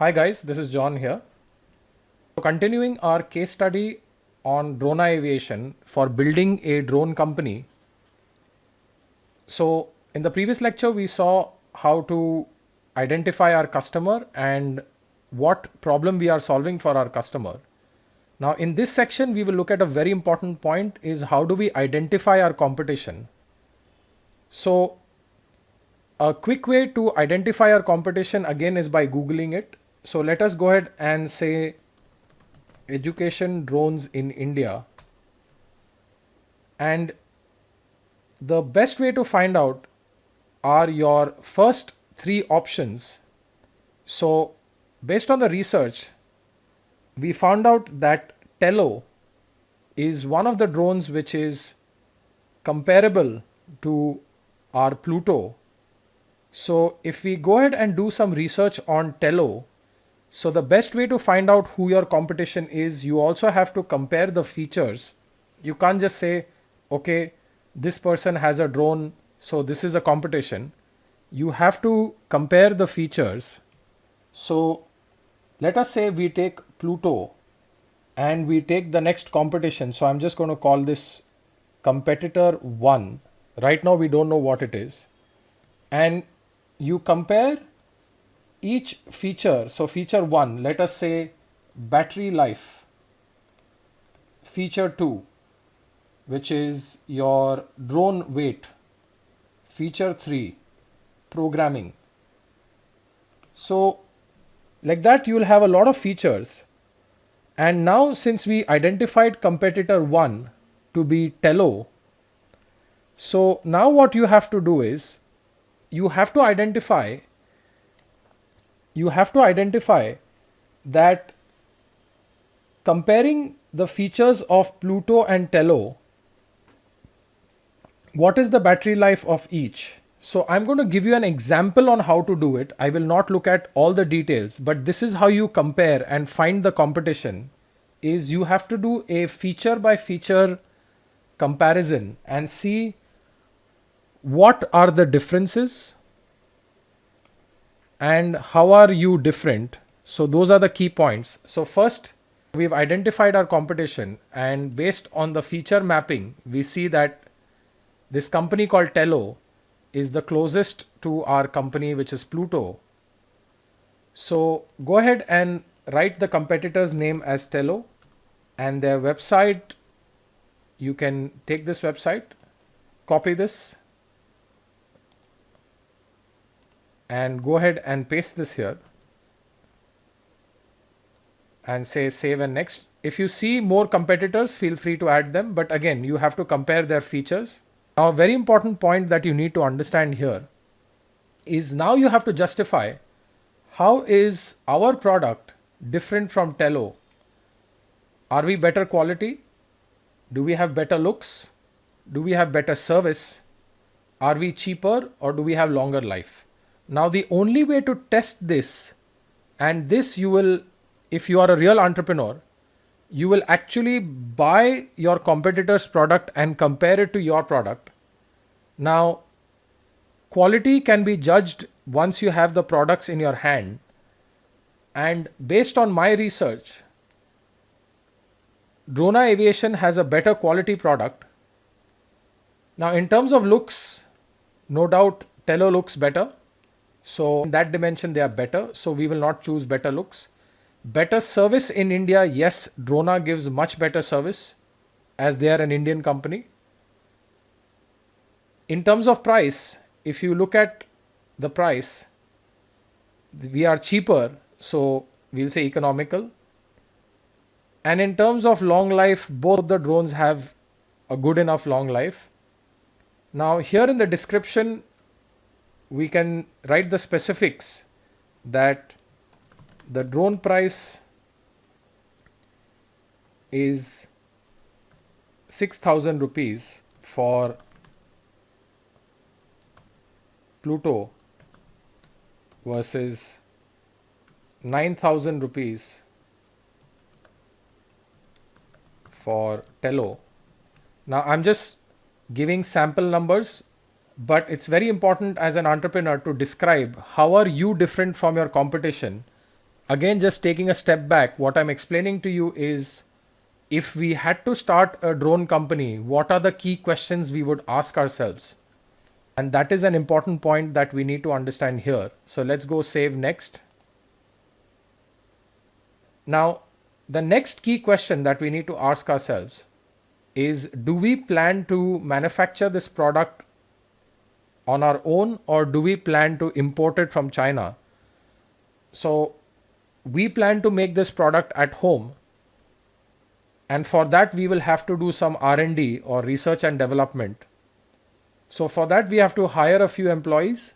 Hi guys, this is John here. So continuing our case study on drone aviation for building a drone company. So in the previous lecture, we saw how to identify our customer and what problem we are solving for our customer. Now in this section, we will look at a very important point is how do we identify our competition. So a quick way to identify our competition again is by Googling it. So let us go ahead and say education drones in India. And the best way to find out are your first three options. So based on the research, we found out that Tello is one of the drones which is comparable to our Pluto. So if we go ahead and do some research on Tello, so the best way to find out who your competition is, you also have to compare the features. You can't just say, okay, this person has a drone, so this is a competition. You have to compare the features. So let us say we take Pluto and we take the next competition. So I'm just going to call this competitor 1. Right now we don't know what it is. And you compare each feature. So feature 1, let us say battery life. Feature 2, which is your drone weight. Feature 3, programming. So like that you will have a lot of features. And now since we identified competitor 1 to be Tello, so now what you have to do is you have to identify that comparing the features of Pluto and Tello, what is the battery life of each? So I'm going to give you an example on how to do it. I will not look at all the details, but this is how you compare and find the competition. Is you have to do a feature by feature comparison and see what are the differences and how are you different. So those are the key points. So first, we've identified our competition, and based on the feature mapping, we see that this company called Tello is the closest to our company, which is Pluto. So go ahead and write the competitor's name as Tello and their website. You can take this website, copy this, and go ahead and paste this here and say save and next. If you see more competitors, feel free to add them, but again you have to compare their features. Now a very important point that you need to understand here is now you have to justify how is our product different from Tello. Are we better quality? Do we have better looks? Do we have better service? Are we cheaper or do we have longer life? Now the only way to test this, and this you will, if you are a real entrepreneur, you will actually buy your competitor's product and compare it to your product. Now, quality can be judged once you have the products in your hand. And based on my research, Drone Aviation has a better quality product. Now, in terms of looks, no doubt Tello looks better. So in that dimension, they are better. So we will not choose better looks. Better service in India, yes, Drona gives much better service as they are an Indian company. In terms of price, if you look at the price, we are cheaper, so we'll say economical. And in terms of long life, both the drones have a good enough long life. Now here in the description, we can write the specifics that the drone price is 6,000 rupees for Pluto versus 9,000 rupees for Tello. Now I'm just giving sample numbers, but it's very important as an entrepreneur to describe how are you different from your competition Again, just taking a step back, what I'm explaining to you is if we had to start a drone company, what are the key questions we would ask ourselves? And that is an important point that we need to understand here. So let's go save next. Now, the next key question that we need to ask ourselves is, do we plan to manufacture this product on our own, or do we plan to import it from China? So we plan to make this product at home. And for that, we will have to do some R&D or research and development. So for that, we have to hire a few employees,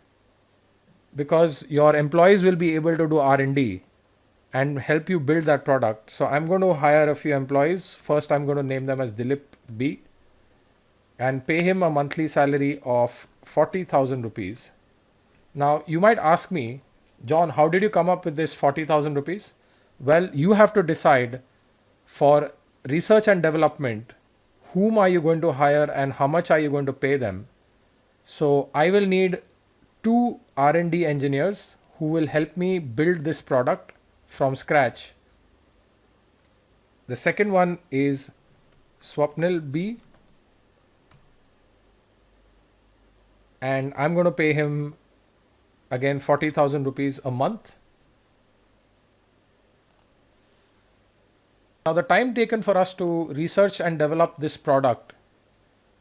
because your employees will be able to do R&D and help you build that product. So I'm going to hire a few employees. First, I'm going to name them as Dilip B and pay him a monthly salary of 40,000 rupees. Now, you might ask me, John, how did you come up with this 40,000 rupees? Well, you have to decide for research and development, whom are you going to hire and how much are you going to pay them? So I will need 2 R&D engineers who will help me build this product from scratch. The second one is Swapnil B, and I'm going to pay him again 40,000 rupees a month. Now, the time taken for us to research and develop this product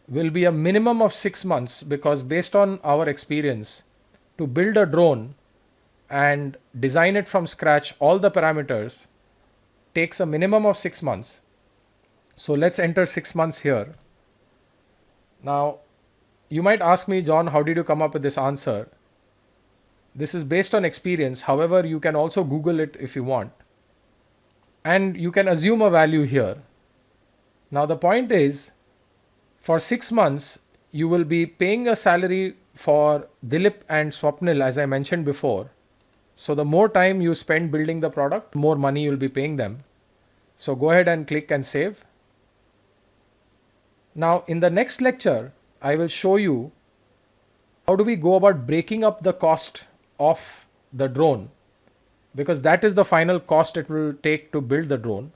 will be a minimum of 6 months, because based on our experience, to build a drone and design it from scratch, all the parameters, takes a minimum of 6 months. So let's enter 6 months here. Now, you might ask me, John, how did you come up with this answer? This is based on experience. However, you can also Google it if you want. And you can assume a value here. Now, the point is, for 6 months, you will be paying a salary for Dilip and Swapnil, as I mentioned before. So the more time you spend building the product, the more money you'll be paying them. So go ahead and click and save. Now, in the next lecture, I will show you how do we go about breaking up the cost of the drone, because that is the final cost it will take to build the drone.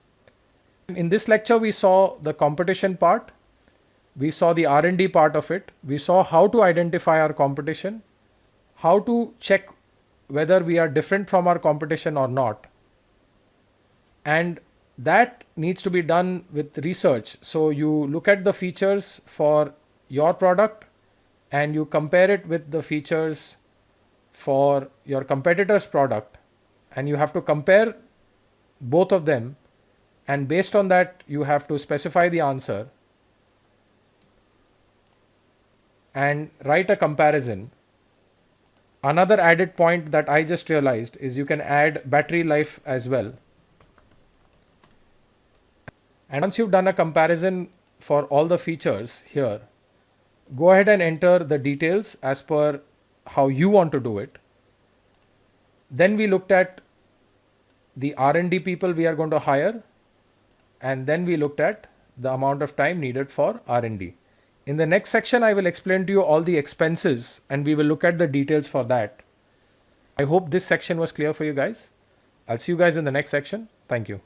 In this lecture, we saw the competition part. We saw the R&D part of it. We saw how to identify our competition, how to check whether we are different from our competition or not. And that needs to be done with research. So you look at the features for your product and you compare it with the features for your competitor's product, and you have to compare both of them, and based on that you have to specify the answer and write a comparison. Another added point that I just realized is you can add battery life as well. And once you've done a comparison for all the features here, go ahead and enter the details as per how you want to do it. Then we looked at the R&D people we are going to hire, and then we looked at the amount of time needed for R&D. In the next section, I will explain to you all the expenses and we will look at the details for that. I hope this section was clear for you guys. I'll see you guys in the next section. Thank you.